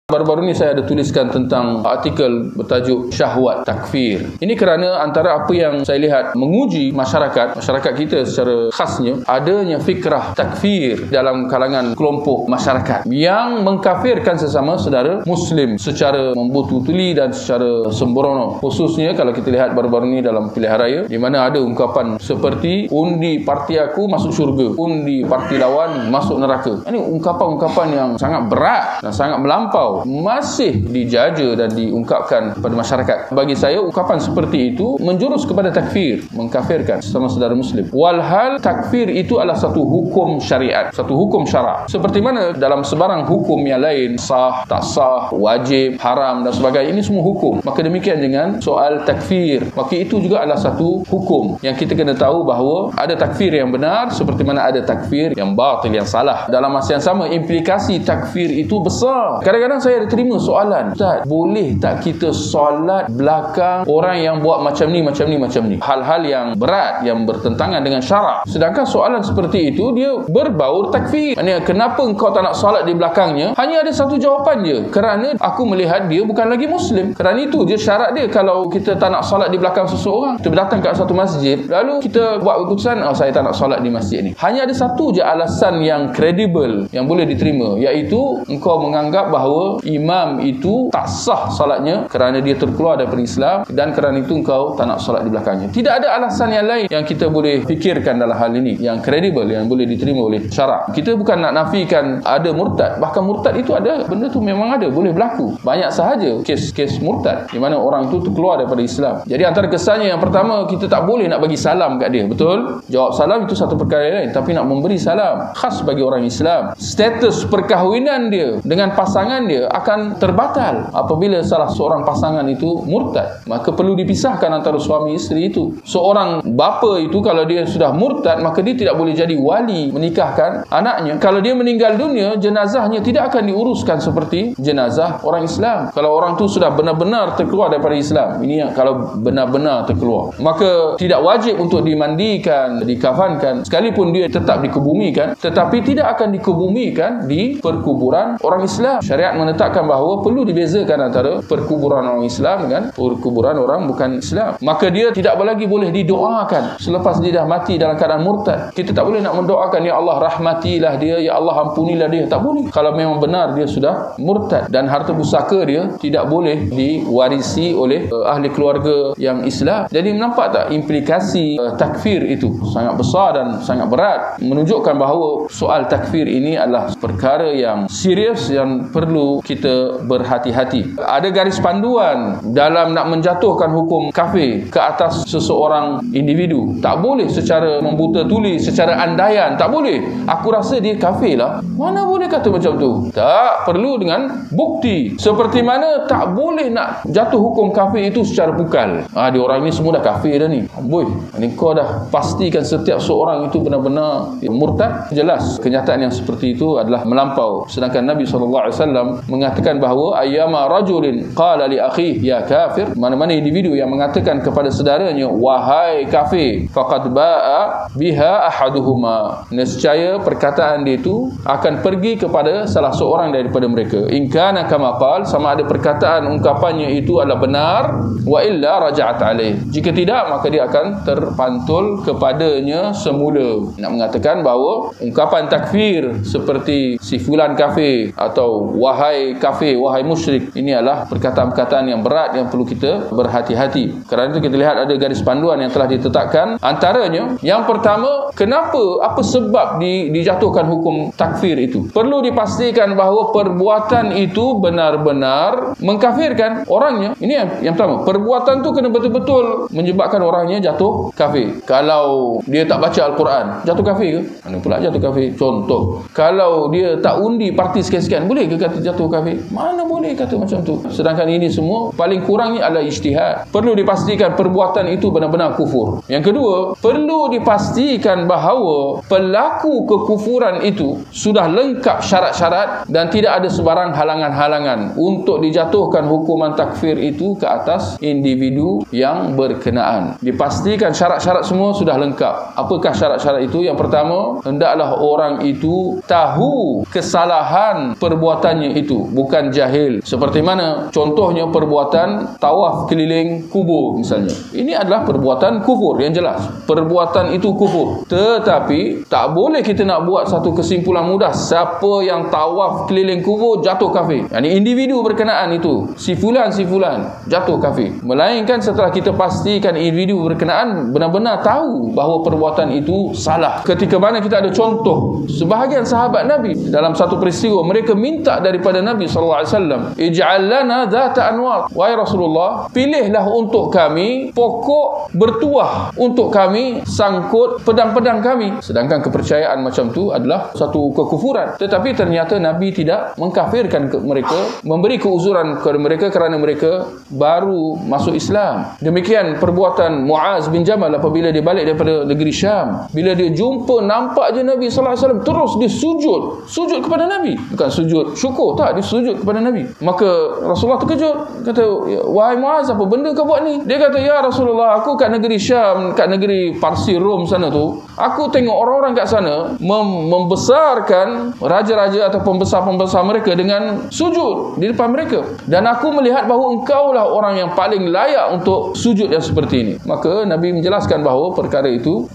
Baru-baru ni saya ada tuliskan tentang artikel bertajuk Syahwat Takfir. Ini kerana antara apa yang saya lihat menguji masyarakat kita secara khasnya, adanya fikrah takfir dalam kalangan kelompok masyarakat yang mengkafirkan sesama saudara Muslim secara membutuli dan secara sembrono. Khususnya kalau kita lihat baru-baru ni dalam pilihan raya, di mana ada ungkapan seperti undi parti aku masuk syurga, undi parti lawan masuk neraka. Ini ungkapan-ungkapan yang sangat berat dan sangat melampau, masih dijaja dan diungkapkan kepada masyarakat. Bagi saya, ungkapan seperti itu menjurus kepada takfir, mengkafirkan sesama saudara Muslim. Walhal takfir itu adalah satu hukum syariat, satu hukum syarak. Seperti mana dalam sebarang hukum yang lain, sah, tak sah, wajib, haram dan sebagainya, ini semua hukum. Maka demikian dengan soal takfir. Maka itu juga adalah satu hukum yang kita kena tahu bahawa ada takfir yang benar seperti mana ada takfir yang batil, yang salah. Dalam masa yang sama, implikasi takfir itu besar. Kadang-kadang saya ada terima soalan, Ustaz, boleh tak kita solat belakang orang yang buat macam ni? Hal-hal yang berat, yang bertentangan dengan syarak. Sedangkan soalan seperti itu, dia berbaur takfir. Maksudnya, kenapa engkau tak nak solat di belakangnya? Hanya ada satu jawapan je, kerana aku melihat dia bukan lagi Muslim. Kerana itu je syarat dia. Kalau kita tak nak solat di belakang seseorang, kita datang ke satu masjid, lalu kita buat keputusan, saya tak nak solat di masjid ni. Hanya ada satu je alasan yang kredibel, yang boleh diterima, iaitu engkau menganggap bahawa imam itu tak sah salatnya kerana dia terkeluar daripada Islam, dan kerana itu engkau tak nak solat di belakangnya. Tidak ada alasan yang lain yang kita boleh fikirkan dalam hal ini yang kredibel, yang boleh diterima oleh syarak. Kita bukan nak nafikan ada murtad. Bahkan murtad itu ada, benda tu memang ada, boleh berlaku. Banyak sahaja kes-kes murtad di mana orang itu terkeluar daripada Islam. Jadi antara kesannya, yang pertama, kita tak boleh nak bagi salam kat dia. Betul? Jawab salam itu satu perkara lain, tapi nak memberi salam khas bagi orang Islam. Status perkahwinan dia dengan pasangan dia akan terbatal apabila salah seorang pasangan itu murtad. Maka perlu dipisahkan antara suami isteri itu. Seorang bapa itu kalau dia sudah murtad, maka dia tidak boleh jadi wali menikahkan anaknya. Kalau dia meninggal dunia, jenazahnya tidak akan diuruskan seperti jenazah orang Islam. Kalau orang tu sudah benar-benar terkeluar daripada Islam, ini kalau benar-benar terkeluar, maka tidak wajib untuk dimandikan, dikafankan, sekalipun dia tetap dikebumikan, tetapi tidak akan dikebumikan di perkuburan orang Islam. Syariat menetapkan bahawa perlu dibezakan antara perkuburan orang Islam dengan perkuburan orang bukan Islam. Maka dia tidak lagi boleh didoakan selepas dia dah mati dalam keadaan murtad. Kita tak boleh nak mendoakan, ya Allah rahmatilah dia, ya Allah ampunilah dia. Tak boleh. Kalau memang benar dia sudah murtad, dan harta pusaka dia tidak boleh diwarisi oleh ahli keluarga yang Islam. Jadi nampak tak implikasi takfir itu sangat besar dan sangat berat, menunjukkan bahawa soal takfir ini adalah perkara yang serius yang perlu kita berhati-hati. Ada garis panduan dalam nak menjatuhkan hukum kafir ke atas seseorang individu. Tak boleh secara membuta tuli, secara andaian. Tak boleh. Aku rasa dia kafir lah. Mana boleh kata macam tu? Tak, perlu dengan bukti. Seperti mana tak boleh nak jatuh hukum kafir itu secara pukal. Dia orang ni semua dah kafir dah ni. Boy, ni kau dah pastikan setiap seorang itu benar-benar murtad. Jelas kenyataan yang seperti itu adalah melampau. Sedangkan Nabi SAW mengatakan bahawa ayyama rajulin qala li akhihi ya kafir, mana-mana individu yang mengatakan kepada saudaranya wahai kafir, faqad ba'a biha ahaduhuma, nescaya perkataan dia itu akan pergi kepada salah seorang daripada mereka. In kana kama qala, sama ada perkataan ungkapannya itu adalah benar, wa illa raja'at alaih, jika tidak maka dia akan terpantul kepadanya semula. Nak mengatakan bahawa ungkapan takfir seperti si fulan kafir atau wahai kafir, wahai musyrik, ini adalah perkataan-perkataan yang berat yang perlu kita berhati-hati. Kerana itu kita lihat ada garis panduan yang telah ditetapkan. Antaranya, yang pertama, kenapa, apa sebab dijatuhkan hukum takfir itu? Perlu dipastikan bahawa perbuatan itu benar-benar mengkafirkan orangnya. Ini yang pertama. Perbuatan tu kena betul-betul menyebabkan orangnya jatuh kafir. Kalau dia tak baca Al-Quran, jatuh kafir ke? Mana pula jatuh kafir? Contoh, kalau dia tak undi parti sekian-sekian, boleh ke kata jatuh kafir? Mana boleh kata macam tu? Sedangkan ini semua paling kurangnya adalah ijtihad. Perlu dipastikan perbuatan itu benar-benar kufur. Yang kedua, perlu dipastikan bahawa pelaku kekufuran itu sudah lengkap syarat-syarat dan tidak ada sebarang halangan-halangan untuk dijatuhkan hukuman takfir itu ke atas individu yang berkenaan. Dipastikan syarat-syarat semua sudah lengkap. Apakah syarat-syarat itu? Yang pertama, hendaklah orang itu tahu kesalahan perbuatannya itu. itu, bukan jahil. Seperti mana contohnya perbuatan tawaf keliling kubur misalnya. Ini adalah perbuatan kufur yang jelas. Perbuatan itu kufur. Tetapi tak boleh kita nak buat satu kesimpulan mudah, siapa yang tawaf keliling kubur jatuh kafir. Yani individu berkenaan itu, si fulan jatuh kafir. Melainkan setelah kita pastikan individu berkenaan benar-benar tahu bahawa perbuatan itu salah. Ketika mana kita ada contoh sebahagian sahabat Nabi dalam satu peristiwa, mereka minta daripada Nabi SAW, ij'al lana dhata anwar, wahai Rasulullah, pilihlah untuk kami pokok bertuah, untuk kami sangkut pedang-pedang kami. Sedangkan kepercayaan macam tu adalah satu kekufuran. Tetapi ternyata Nabi tidak mengkafirkan mereka, memberi keuzuran kepada mereka kerana mereka baru masuk Islam. Demikian perbuatan Muaz bin Jamal apabila dia balik daripada negeri Syam. Bila dia jumpa, nampak je Nabi SAW, terus dia sujud kepada Nabi. Bukan sujud syukur, tak, dia sujud kepada Nabi. Maka Rasulullah terkejut, kata, wahai Muaz, apa benda kau buat ni? Dia kata, ya Rasulullah, aku kat negeri Syam, kat negeri Parsi Rom sana tu, aku tengok orang-orang kat sana membesarkan raja-raja atau pembesar-pembesar mereka dengan sujud di depan mereka, dan aku melihat bahawa engkau lah orang yang paling layak untuk sujud yang seperti ini. Maka Nabi menjelaskan bahawa perkara itu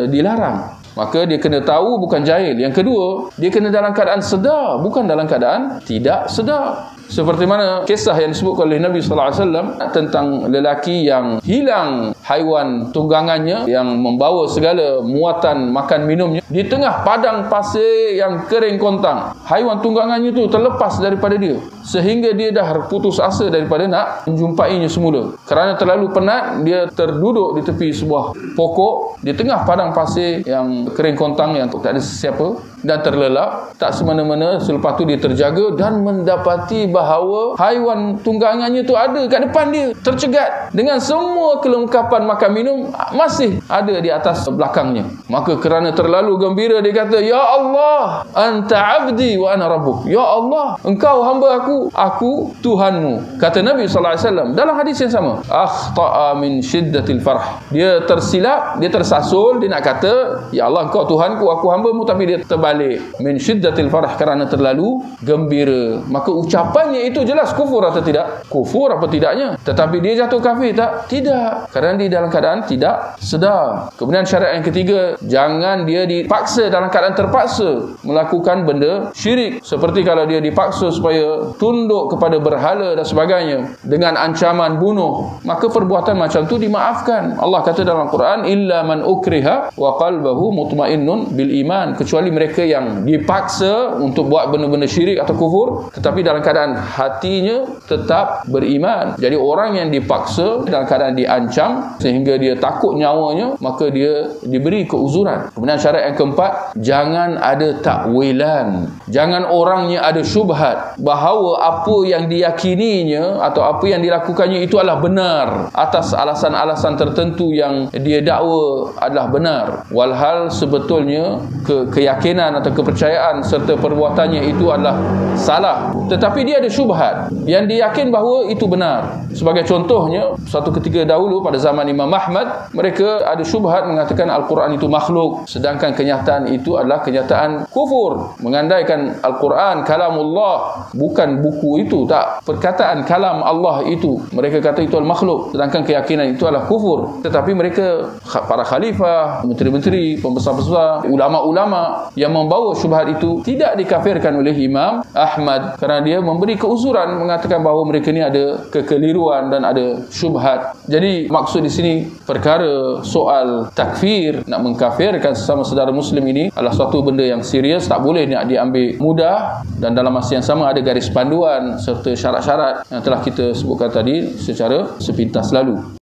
dilarang. Maka dia kena tahu, bukan jahil. Yang kedua, dia kena dalam keadaan sedar, bukan dalam keadaan tidak sedar. Seperti mana kisah yang disebut oleh Nabi SAW tentang lelaki yang hilang haiwan tunggangannya yang membawa segala muatan makan minumnya di tengah padang pasir yang kering kontang. Haiwan tunggangannya itu terlepas daripada dia, sehingga dia dah putus asa daripada nak menjumpainya semula. Kerana terlalu penat, dia terduduk di tepi sebuah pokok di tengah padang pasir yang kering kontang yang tak ada sesiapa, dan terlelap. Tak semena-mena selepas tu dia terjaga dan mendapati bahawa haiwan tunggangannya tu ada kat depan dia, tercegat dengan semua kelengkapan makan minum masih ada di atas belakangnya. Maka kerana terlalu gembira, dia kata, ya Allah, anta abdi wa ana rabbuk. Ya Allah, engkau hamba aku Tuhanmu. Kata Nabi SAW dalam hadis yang sama, akhta'a min syiddatil farah. Dia tersilap, dia tersasul, dia nak kata, ya Allah, engkau Tuhanku, aku hambamu, tapi dia terbalik min syiddatil farah, kerana terlalu gembira. Maka ucapannya itu jelas kufur atau tidak? Kufur apa tidaknya? Tetapi dia jatuh kafir tak? Tidak, kerana dia dalam keadaan tidak sedar. Kemudian syarat yang ketiga, jangan dia dipaksa dalam keadaan terpaksa melakukan benda syirik. Seperti kalau dia dipaksa supaya tunduk kepada berhala dan sebagainya dengan ancaman bunuh, maka perbuatan macam tu dimaafkan. Allah kata dalam Quran, illa man ukriha wa qalbuhu mutmainnun bil iman, kecuali mereka yang dipaksa untuk buat benda-benda syirik atau kufur tetapi dalam keadaan hatinya tetap beriman. Jadi orang yang dipaksa dalam keadaan diancam sehingga dia takut nyawanya, maka dia diberi keuzuran. Kemudian syarat yang keempat, jangan ada takwilan. Jangan orangnya ada syubhat bahawa apa yang diyakininya atau apa yang dilakukannya itu adalah benar atas alasan-alasan tertentu yang dia dakwa adalah benar, walhal sebetulnya keyakinan atau kepercayaan serta perbuatannya itu adalah salah, tetapi dia ada syubhat yang dia yakin bahawa itu benar. Sebagai contohnya, satu ketika dahulu pada zaman Imam Ahmad, mereka ada syubhat mengatakan Al-Quran itu makhluk, sedangkan kenyataan itu adalah kenyataan kufur. Mengandaikan Al-Quran kalamullah, bukan buku itu, tak, perkataan kalam Allah itu, mereka kata itu adalah makhluk, sedangkan keyakinan itu adalah kufur. Tetapi mereka, para khalifah, menteri-menteri, pembesar-besar, ulama-ulama yang membawa syubhat itu tidak dikafirkan oleh Imam Ahmad kerana dia memberi keuzuran, mengatakan bahawa mereka ni ada kekeliruan dan ada syubhat. Jadi maksud di sini perkara soal takfir, nak mengkafirkan sesama saudara muslim ini adalah suatu benda yang serius, tak boleh nak diambil mudah, dan dalam masa yang sama ada garis panduan serta syarat-syarat yang telah kita sebutkan tadi secara sepintas lalu.